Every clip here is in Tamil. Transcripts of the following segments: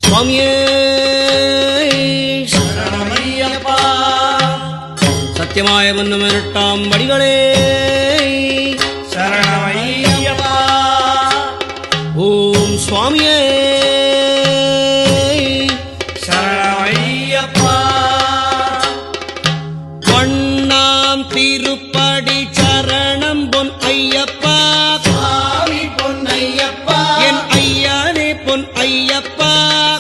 சுவாமியே சரணமையப்பா. சத்தியமாய மன்னும் 18ஆம் படிகளே சரணமையப்பா. ஓம் சுவாமியே சரணமையப்பா. பொன்னாம் திருப்படி சரணம் பொன் ஐயப்பா. சுவாமி பொன்னையப்பா. என் ஐயானே பொன் ஐயப்பா.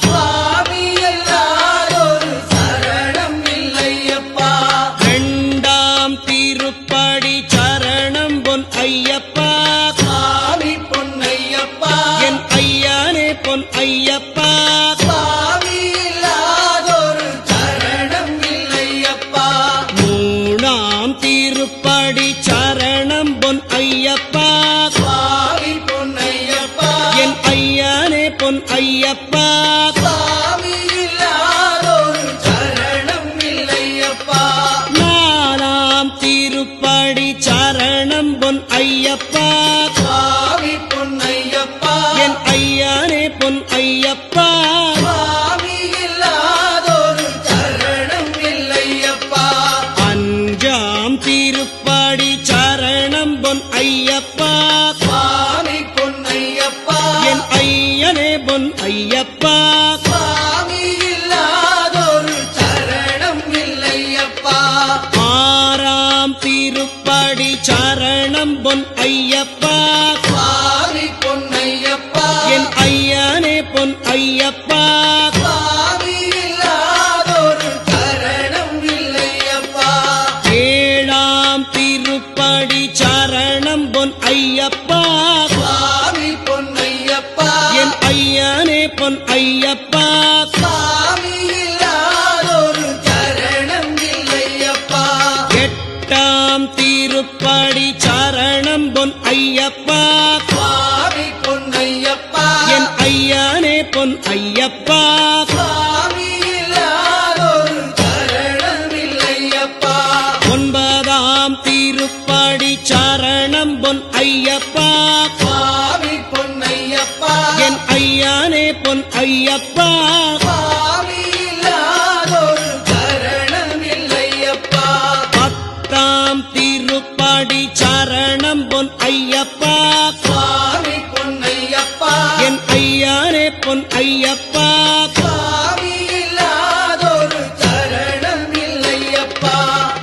சுவாமி எல்லாரொரு சரணம் இல்லையப்பா. இரண்டாம் திருப்படி சரணம் பொன் ஐயப்பா. சுவாமி பொன்னையப்பா. என் ஐயானே பொன் ஐயப்பா. சுவாமி இல்லாதொரு சரணம் இல்லையப்பா. மூணாம் திருப்படி சரணம் பொன் ஐயப்பா. சுவாமி பொன்னையப்பா. என் ஐயானே பொன் ஐயப்பா. சுவாமி இல்லாதொரு சரணம் இல்லையப்பா. நாலாம் திருப்படி சரணம் பொன் ஐயப்பா. சுவாமி பொன்னையப்பா. என் ஐயானே பொன் ஐயப்பா. சுவாமி இல்லாதொரு சரணம் இல்லையப்பா. அஞ்சாம் திருப்படி சரணம் பொன் ஐயப்பா. சுவாமி பொன்னையப்பா. என் ஐயனே பொன் ஐயப்பா. சுவாமி இல்லாதொரு சரணம் இல்லையப்பா. ஆறாம் திருப்படி சரணம் பொன் ஐயப்பா. சுவாமி பொன்னையப்பா. என் ஐயனே பொன் ஐயப்பா. சுவாமி இல்லாதொரு சரணம் இல்லையப்பா. ஏழாம் திருப்படி சரணம் பொன் ஐயப்பா. சுவாமி பொன்னையப்பா. என் ஐயனே பொன் ஐயப்பா. சுவாமி இல்லாதொரு சரணம் இல்லையப்பா. எட்டாம் திருப்படி சரணம் பொன் ஐயப்பா. சுவாமி பொன்னையப்பா. என் ஐயனே பொன் ஐயப்பா. சுவாமி இல்லாதொரு சரணம் இல்லையப்பா. ஒன்பதாம் திருப்படி சரணம் பொன் ஐயப்பா. சுவாமி பொன்னையப்பா. என் ஐயனே பொன் ஐயப்பா. சுவாமி இல்லாதொரு சரணம் இல்லையப்பா. பத்தாம் திருப்படி சரணம் பொன் ஐயப்பா. சுவாமி பொன்னையப்பா. என் ஐயனே பொன் ஐயப்பா. சுவாமி இல்லாதொரு சரணம் இல்லையப்பா.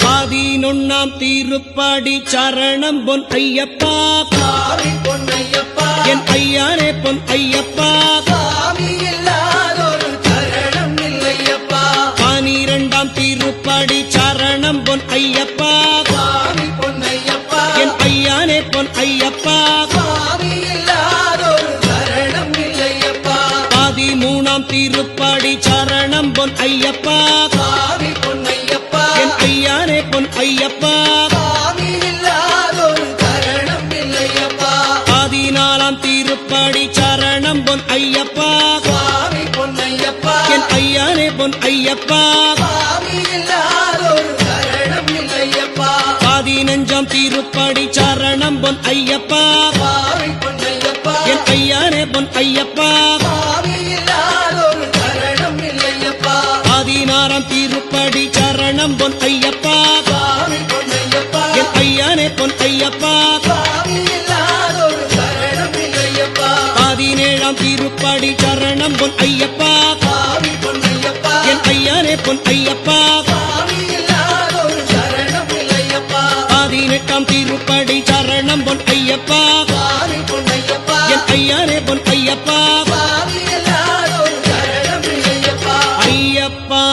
11ஆம் திருப்படி சரணம் பொன் ஐயப்பா. சுவாமி பொன்னையப்பா. என் ஐயனே பொன் ஐயப்பா. சுவாமி இல்லாதொரு சரணம் இல்லையப்பா. 12ஆம் திருப்படி சரணம் பொன் ஐயப்பா. சுவாமி பொன்னையப்பா. என் ஐயனே பொன் ஐயப்பா. சுவாமி இல்லாதொரு சரணம் இல்லையப்பா. 13ஆம் திருப்படி சரணம் பொன் ஐயப்பா. சுவாமி பொன்னையப்பா. என் ஐயனே பொன் ஐயப்பா. சுவாமி இல்லாதொரு சரணம் இல்லையப்பா. 14ஆம் திருப்படி சரணம் பொன் ஐயப்பா. சுவாமி பொன்னையப்பா. என் ஐயனே பொன் ஐயப்பா. சுவாமி இல்லாதொரு சரணம் இல்லையப்பா. 15ஆம் திருப்படி சரணம் பொன் ஐயப்பா. சுவாமி பொன்னையப்பா. என் ஐயனே பொன் ஐயப்பா. சுவாமி இல்லாதொரு சரணம் இல்லையப்பா. 16ஆம் திருப்படி சரணம் பொன் ஐயப்பா. சுவாமி பொன்னையப்பா. என் ஐயனே பொன் ஐயப்பா. சுவாமி இல்லாதொரு சரணம் இல்லையப்பா. 17ஆம் திருப்படி சரணம் பொன் ஐயப்பா. சுவாமி பொன்னையப்பா. என் ஐயனே பொன் ஐயப்பா. சுவாமி இல்லாதொரு சரணம் இல்லையப்பா. 18ஆம் திருப்படி சரணம் பொன் ஐயப்பா. சுவாமி பொன்னையப்பா. என் ஐயனே பொன் ஐயப்பா. சுவாமி இல்லாதொரு சரணம் இல்லையப்பா. ஐயப்பா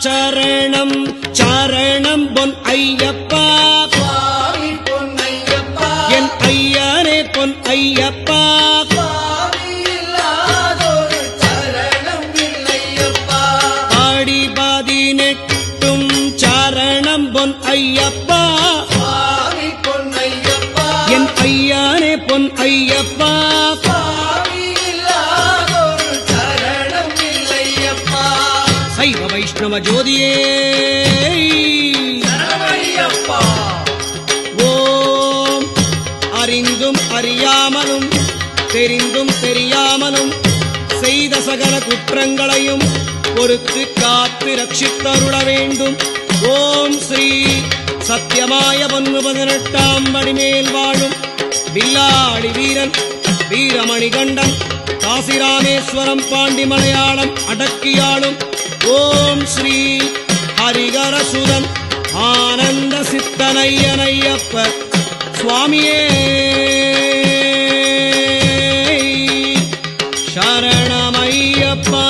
சரணம் சரணம் பொன் ஐயப்பா. சுவாமி பொன்னையப்பா. என் ஐயனே பொன் ஐயப்பா. சுவாமி இல்லாதொரு சரணம் இல்லையப்பா. ஆடி 18ம் சரணம் பொன் ஐயப்பா. சுவாமி பொன்னையப்பா. என் ஐயனே பொன் ஐயப்பா. சுவாமி இல்லாதொரு சரணம் இல்லையப்பா. சைவ வைஷ்ணவ ஜோதியே சரணமையப்பா. ஓம் அறிந்தும் அறியாமலும் தெரிந்தும் தெரியாமலும் செய்த சகல குற்றங்களையும் பொறுத்து காத்து ரட்சித்தருள வேண்டும். ஓம் ஸ்ரீ சத்தியமாய 18 படிமேல் வாழும் வில்லாடி வீரன் வீரமணிகண்டன் காசிராமேஸ்வரம் பாண்டி மலையாளம் அடக்கியாளும் ஓம் ஸ்ரீ ஹரிகரசுதன் ஆனந்த சித்தனையனையப்ப சுவாமியே சரணமையப்பா.